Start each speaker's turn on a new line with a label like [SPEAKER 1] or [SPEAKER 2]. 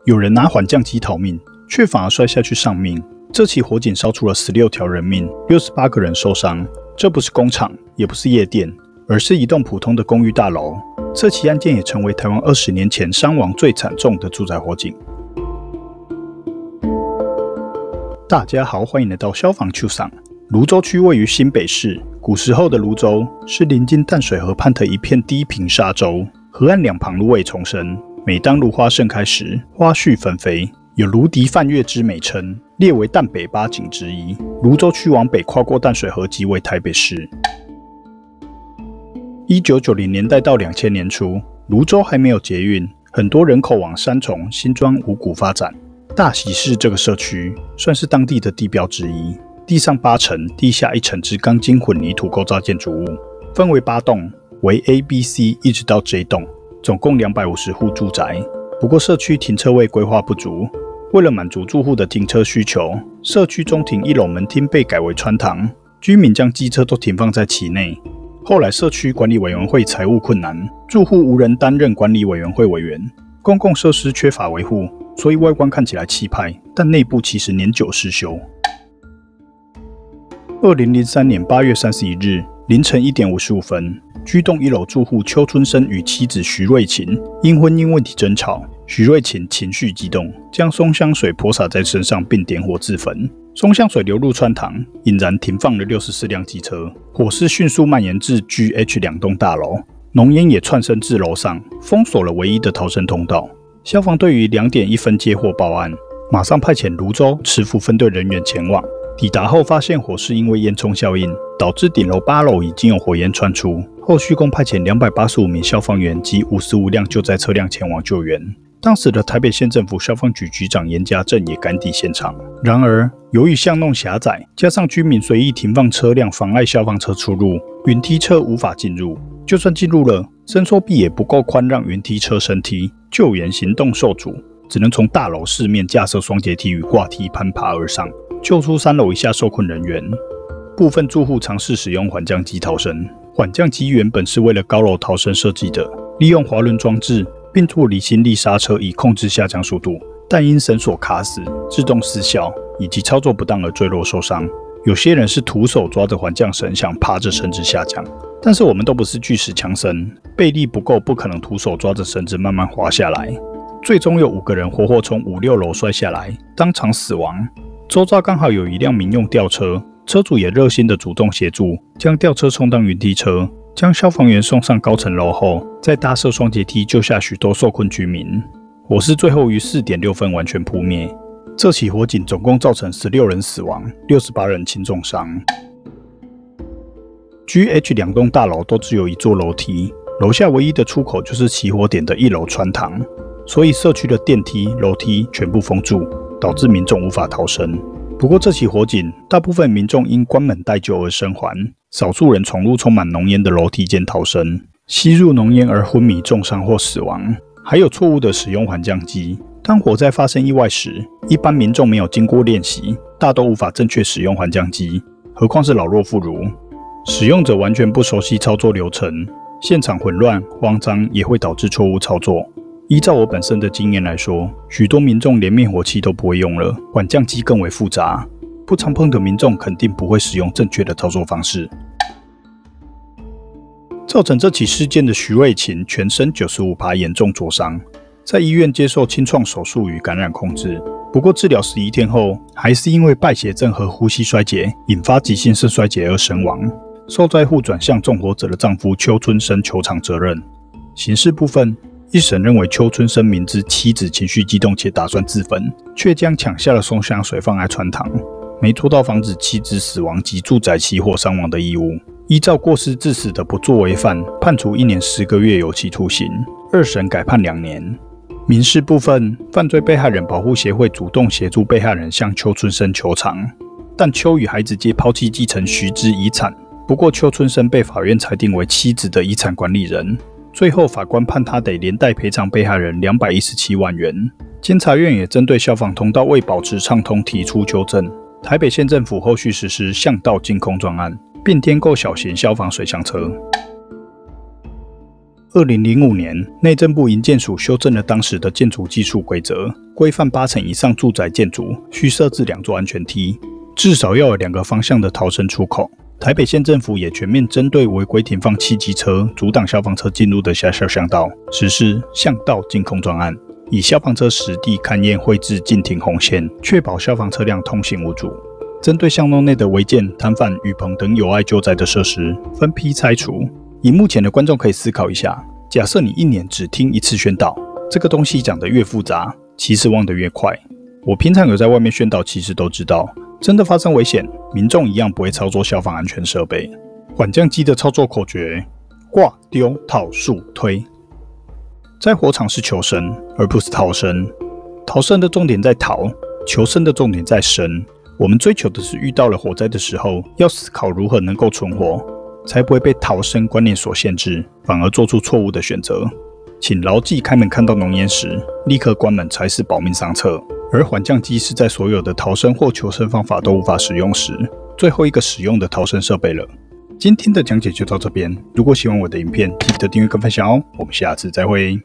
[SPEAKER 1] 有人拿缓降机逃命，却反而摔下去丧命。这起火警烧出了16条人命，68个人受伤。这不是工厂，也不是夜店，而是一栋普通的公寓大楼。这起案件也成为台湾20年前伤亡最惨重的住宅火警。大家好，欢迎来到消防球场。泸州区位于新北市，古时候的泸州是临近淡水河畔的一片低平沙洲，河岸两旁芦苇丛生。每当芦花盛开时，花絮纷飞，有芦笛泛月之美称，列为淡北8景之一。泸州区往北跨过淡水河即为台北市。1990年代到2000年初，泸州还没有捷运，很多人口往三重、新庄、五股发展。大喜市这个社区算是当地的地标之一，地上8层，地下1层之钢筋混凝土构造建筑物，分为8栋，为 A、B、C 一直到 J 栋，总共250户住宅。不过社区停车位规划不足，为了满足住户的停车需求，社区中庭1楼门厅被改为穿堂，居民将机车都停放在其内。后来社区管理委员会财务困难，住户无人担任管理委员会委员，公共设施缺乏维护，所以外观看起来气派，但内部其实年久失修。2003年8月31日凌晨1点55分，居栋1楼住户邱春生与妻子徐瑞琴因婚姻问题争吵，徐瑞琴情绪激动，将松香水泼洒在身上并点火自焚。松香水流入穿堂，引燃停放了64辆机车，火势迅速蔓延至 GH2栋大楼，浓烟也窜升至楼上，封锁了唯一的逃生通道。消防队于2点1分接获报案，马上派遣泸州持斧分队人员前往。抵达后发现火势因为烟囱效应，导致顶楼8楼已经有火焰窜出，后续共派遣285名消防员及55辆救灾车辆前往救援。当时的台北县政府消防局局长严家正也赶抵现场。然而，由于巷弄狭窄，加上居民随意停放车辆妨碍消防车出入，云梯车无法进入。就算进入了，伸缩臂也不够宽让云梯车升梯，救援行动受阻，只能从大楼四面架设双阶梯与挂梯攀爬而上，救出3楼以下受困人员。部分住户尝试使用缓降机逃生。缓降机原本是为了高楼逃生设计的，利用滑轮装置并做离心力刹车以控制下降速度，但因绳索卡死、自动失效以及操作不当而坠落受伤。有些人是徒手抓着缓降绳想爬着绳子下降，但是我们都不是巨石强森，背力不够，不可能徒手抓着绳子慢慢滑下来。最终有5个人活活从5、6楼摔下来，当场死亡。周遭刚好有一辆民用吊车，车主也热心的主动协助，将吊车充当云梯车，将消防员送上高层楼后，再搭设双阶梯救下许多受困居民。火势最后于4点6分完全扑灭。这起火警总共造成16人死亡，68人轻重伤。GH2栋大楼都只有1座楼梯，楼下唯一的出口就是起火点的1楼穿堂，所以社区的电梯、楼梯全部封住，导致民众无法逃生。不过这起火警，大部分民众因关门待救而生还，少数人闯入充满浓烟的楼梯间逃生，吸入浓烟而昏迷重伤或死亡。还有错误的使用缓降机。当火灾发生意外时，一般民众没有经过练习，大都无法正确使用缓降机，何况是老弱妇孺。使用者完全不熟悉操作流程，现场混乱、慌张也会导致错误操作。依照我本身的经验来说，许多民众连灭火器都不会用了，缓降机更为复杂。不常碰的民众肯定不会使用正确的操作方式。造成这起事件的徐瑞琴全身95%严重灼伤，在医院接受清创手术与感染控制。不过治疗11天后，还是因为败血症和呼吸衰竭引发急性肾衰竭而身亡。受灾户转向纵火者的丈夫邱春生求偿责任。刑事部分，一审认为邱春生明知妻子情绪激动且打算自焚，却将抢下的松香水放在穿堂，没做到防止妻子死亡及住宅起火伤亡的义务。依照过失致死的不作为犯，判处1年10个月有期徒刑，2审改判2年。民事部分，犯罪被害人保护协会主动协助被害人向邱春生求偿，但邱与孩子皆抛弃继承徐之遗产。不过邱春生被法院裁定为妻子的遗产管理人，最后法官判他得连带赔偿被害人217万元。监察院也针对消防通道未保持畅通提出纠正，台北县政府后续实施巷道净空专案，并添购小型消防水箱车。2005年，内政部营建署修正了当时的建筑技术规则，规范8层以上住宅建筑需设置2座安全梯，至少要有2个方向的逃生出口。台北县政府也全面针对违规停放汽机车、阻挡消防车进入的狭小巷道，实施巷道净空专案，以消防车实地勘验绘制禁停红线，确保消防车辆通行无阻。针对巷弄内的违建、摊贩、雨棚等有碍救灾的设施，分批拆除。以目前的观众可以思考一下，假设你1年只听1次宣导，这个东西讲得越复杂，其实忘得越快。我平常有在外面宣导，其实都知道，真的发生危险，民众一样不会操作消防安全设备。缓降机的操作口诀：挂、丢、套、束、推。在火场是求生，而不是逃生。逃生的重点在逃，求生的重点在生。我们追求的是遇到了火灾的时候，要思考如何能够存活，才不会被逃生观念所限制，反而做出错误的选择。请牢记，开门看到浓烟时，立刻关门才是保命上策。而缓降机是在所有的逃生或求生方法都无法使用时，最后一个使用的逃生设备了。今天的讲解就到这边，如果喜欢我的影片，记得订阅跟分享哦。我们下次再会。